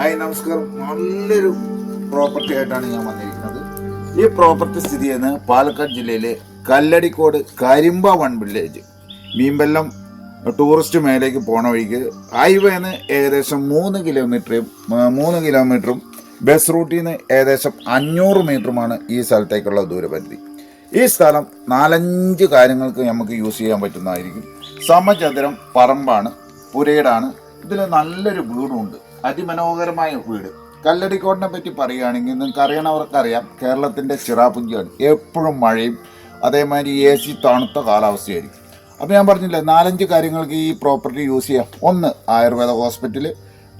Hi നമസ്കാരം. നല്ലൊരു property ആയിട്ടാണ് ഞാൻ വന്നിരിക്കുന്നത്. ഈ പ്രോപ്പർട്ടി സ്ഥിതി ചെയ്യുന്നത് പാലക്കാട് ജില്ലയിലെ Kalladikode Karimba one village. Meenvallam tourist മേലേക്ക് പോണ വഴിക്ക് ഹൈവേന്ന് ഏകദേശം 3 കിലോമീറ്ററും ബസ് റൂട്ടിൽ നിന്ന് ഏകദേശം 500 മീറ്ററുമാണ് ഈ സ്ഥലത്തേക്കുള്ള ദൂരപരിധി. ഈ സ്ഥലം 4-5 കാര്യങ്ങൾക്ക് നമുക്ക് യൂസ് ചെയ്യാൻ പറ്റുന്നതായിരിക്കും. സമചതുരം പറമ്പാണ്, പുരയിടാണ്. ഇതിൽ നല്ലൊരു വീടുണ്ട്, അതിമനോഹരമായ വീട്. കല്ലടിക്കോടിനെ പറ്റി പറയുകയാണെങ്കിൽ നിങ്ങൾക്ക് അറിയണവർക്കറിയാം, കേരളത്തിൻ്റെ ചിറാപുഞ്ചിയാണ്. എപ്പോഴും മഴയും അതേമാതിരി AC തണുത്ത കാലാവസ്ഥയായിരിക്കും. അപ്പോൾ ഞാൻ പറഞ്ഞില്ലേ, 4-5 കാര്യങ്ങൾക്ക് ഈ പ്രോപ്പർട്ടി യൂസ് ചെയ്യാം. 1 ആയുർവേദ ഹോസ്പിറ്റൽ,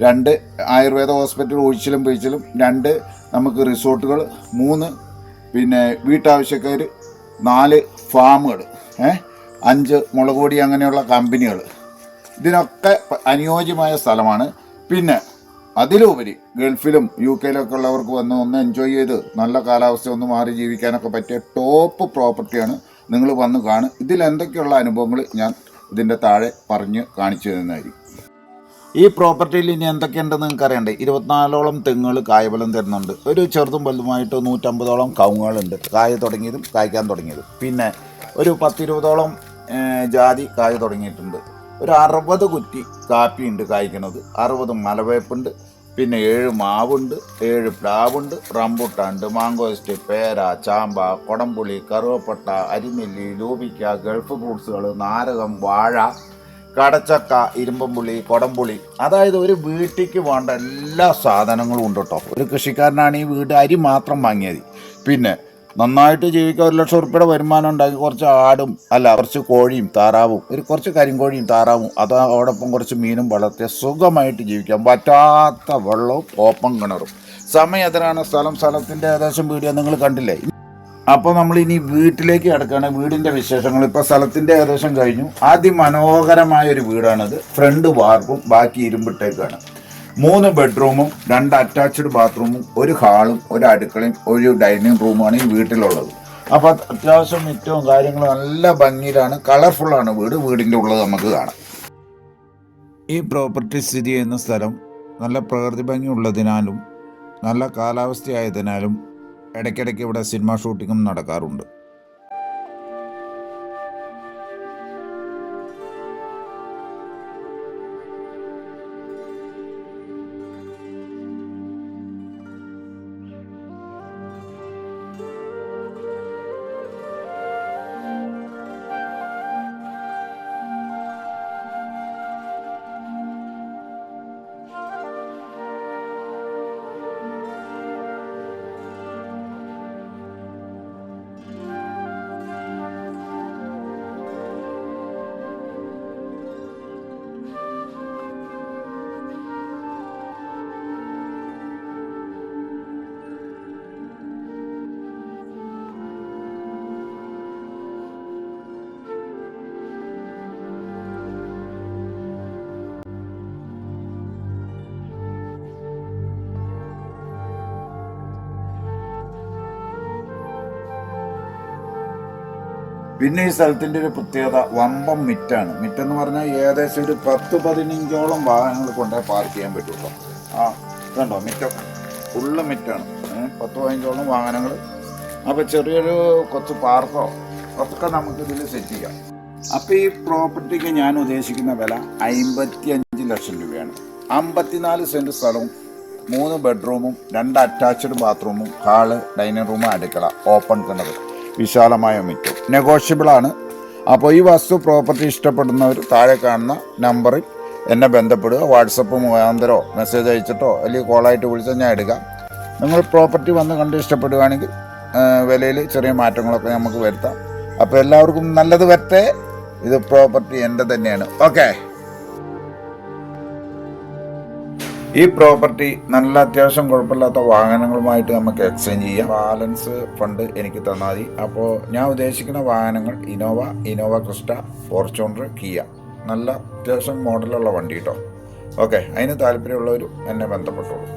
2 ആയുർവേദ ഹോസ്പിറ്റൽ ഒഴിച്ചിലും പിഴിച്ചിലും, 2 നമുക്ക് റിസോർട്ടുകൾ, 3 പിന്നെ വീട്ടാവശ്യക്കാർ, 4 ഫാമുകൾ, 5 മുളക് പൊടി അങ്ങനെയുള്ള കമ്പനികൾ. ഇതിനൊക്കെ അനുയോജ്യമായ സ്ഥലമാണ്. പിന്നെ അതിലുപരി ഗൾഫിലും UK ഉള്ളവർക്ക് വന്ന് ഒന്ന് എൻജോയ് ചെയ്ത് നല്ല കാലാവസ്ഥ ഒന്ന് മാറി ജീവിക്കാനൊക്കെ പറ്റിയ ടോപ്പ് പ്രോപ്പർട്ടിയാണ്. നിങ്ങൾ വന്ന് കാണും. ഇതിൽ എന്തൊക്കെയുള്ള അനുഭവങ്ങൾ ഞാൻ ഇതിൻ്റെ താഴെ പറഞ്ഞ് കാണിച്ചു തരുന്നതായിരിക്കും. ഈ പ്രോപ്പർട്ടിയിൽ ഇനി എന്തൊക്കെയുണ്ടെന്ന് നിങ്ങൾക്ക് അറിയണ്ടേ. 24ഓളം തെങ്ങുകൾ കായബലം തരുന്നുണ്ട്. ഒരു ചെറുതും വലുതുമായിട്ട് 150ഓളം കവുങ്ങുകളുണ്ട്, കായ തുടങ്ങിയതും കായ്ക്കാൻ തുടങ്ങിയതും. പിന്നെ ഒരു 10-20ഓളം ജാതി കായ തുടങ്ങിയിട്ടുണ്ട്. ഒരു 60 കുറ്റി കാപ്പിയുണ്ട് കായ്ക്കുന്നത്, 60 മലവേപ്പുണ്ട്, പിന്നെ 7 മാവുണ്ട്, 7 പ്ലാവുണ്ട്, റംബൂട്ടാനുണ്ട്, മാങ്കോസ്റ്റ്, പേര, ചാമ്പ, കൊടംപുളി, കറുവപ്പട്ട, അരിനെല്ലി, ലൂപിക്ക, ഗൾഫ് ഫ്രൂട്ട്സുകൾ, നാരകം, വാഴ, കടച്ചക്ക, ഇരുമ്പമ്പുളി, കൊടംപുളി. അതായത് ഒരു വീട്ടിലേക്ക് വേണ്ട എല്ലാ സാധനങ്ങളും ഉണ്ട് കേട്ടോ. ഒരു കൃഷിക്കാരനാണ് ഈ വീട് അരി മാത്രം വാങ്ങിയത്. പിന്നെ നന്നായിട്ട് ജീവിക്കാൻ 1 ലക്ഷം ഉറുപ്പിയുടെ വരുമാനം ഉണ്ടാക്കി കുറച്ച് കോഴിയും താറാവും, കുറച്ച് കരിങ്കോഴിയും താറാവും, അതോടൊപ്പം കുറച്ച് മീനും വളർത്തിയ സുഖമായിട്ട് ജീവിക്കാം. പറ്റാത്ത വെള്ളവും ഓപ്പൺ കിണറും. സമയം എത്രയാണ്, സ്ഥലത്തിൻ്റെ ഏകദേശം വീഡിയോ നിങ്ങൾ കണ്ടില്ലേ. അപ്പോൾ നമ്മൾ ഇനി വീട്ടിലേക്ക് കിടക്കുകയാണ്. വീടിൻ്റെ വിശേഷങ്ങൾ ഇപ്പോൾ സ്ഥലത്തിൻ്റെ ഏകദേശം കഴിഞ്ഞു. അതിമനോഹരമായൊരു വീടാണിത്. ഫ്രണ്ട് വാർപ്പും ബാക്കി ഇരുമ്പിട്ടേക്കാണ്. 3 ബെഡ്റൂമും 2 അറ്റാച്ച്ഡ് ബാത്റൂമും, 1 ഹാളും, 1 അടുക്കളയും, 1 ഡൈനിങ് റൂമാണ് ഈ വീട്ടിലുള്ളത്. അപ്പോൾ അത്യാവശ്യം ഏറ്റവും കാര്യങ്ങൾ നല്ല ഭംഗിയിലാണ്, കളർഫുള്ളാണ് വീടിൻ്റെ ഉള്ളത് നമുക്ക് കാണാം. ഈ പ്രോപ്പർട്ടി സ്ഥിതി ചെയ്യുന്ന സ്ഥലം നല്ല പ്രകൃതി ഭംഗി ഉള്ളതിനാലും നല്ല കാലാവസ്ഥയായതിനാലും ഇടയ്ക്കിടയ്ക്ക് ഇവിടെ സിനിമ ഷൂട്ടിങ്ങും നടക്കാറുണ്ട്. പിന്നെ ഈ സ്ഥലത്തിൻ്റെ ഒരു പ്രത്യേകത വമ്പം മിറ്റാണ്. മിറ്റെന്ന് പറഞ്ഞാൽ ഏകദേശം ഒരു 10-15ഓളം വാഹനങ്ങൾ കൊണ്ടുപോയി പാർക്ക് ചെയ്യാൻ പറ്റുള്ളൂ. ഇതുണ്ടോ മിറ്റം, ഫുള്ള് മിറ്റാണ്. 10-15ഓളം വാഹനങ്ങൾ. അപ്പോൾ ചെറിയൊരു കുറച്ച് പാർക്കോ ഒക്കെ നമുക്കിതിൽ സെറ്റ് ചെയ്യാം. അപ്പോൾ ഈ പ്രോപ്പർട്ടിക്ക് ഞാൻ ഉദ്ദേശിക്കുന്ന വില 55 ലക്ഷം രൂപയാണ്. 54 സെൻറ്റ് സ്ഥലവും 3 ബെഡ്റൂമും 2 അറ്റാച്ച്ഡ് ബാത്റൂമും, ഹാള്, ഡൈനിങ് റൂം, അടുക്കള, ഓപ്പൺ കിണർ, വിശാലമായ മിറ്റും. നെഗോഷ്യബിളാണ്. അപ്പോൾ ഈ പ്രോപ്പർട്ടി ഇഷ്ടപ്പെടുന്നവർ താഴെ കാണുന്ന നമ്പറിൽ എന്നെ ബന്ധപ്പെടുക. വാട്സപ്പ് മുഖാന്തരോ മെസ്സേജ് അയച്ചിട്ടോ അല്ലെങ്കിൽ കോളായിട്ട് വിളിച്ചാൽ ഞാൻ എടുക്കാം. നിങ്ങൾ പ്രോപ്പർട്ടി വന്ന് കണ്ട് ഇഷ്ടപ്പെടുകയാണെങ്കിൽ വിലയിൽ ചെറിയ മാറ്റങ്ങളൊക്കെ നമുക്ക് വരുത്താം. അപ്പോൾ എല്ലാവർക്കും നല്ലത് വരട്ടെ. ഇത് പ്രോപ്പർട്ടി എൻ്റെ തന്നെയാണ്. ഓക്കെ. ഈ പ്രോപ്പർട്ടി നല്ല അത്യാവശ്യം കുഴപ്പമില്ലാത്ത വാഹനങ്ങളുമായിട്ട് നമുക്ക് എക്സ്ചേഞ്ച് ചെയ്യാം. ബാലൻസ് ഫണ്ട് എനിക്ക് തന്നാൽ മതി. അപ്പോൾ ഞാൻ ഉദ്ദേശിക്കുന്ന വാഹനങ്ങൾ ഇനോവ ക്രിസ്റ്റ, ഫോർച്യൂണർ, കിയ, നല്ല അത്യാവശ്യം മോഡലുള്ള വണ്ടി കേട്ടോ. ഓക്കെ, അതിന് താല്പര്യമുള്ളവരും എന്നെ ബന്ധപ്പെട്ടോളൂ.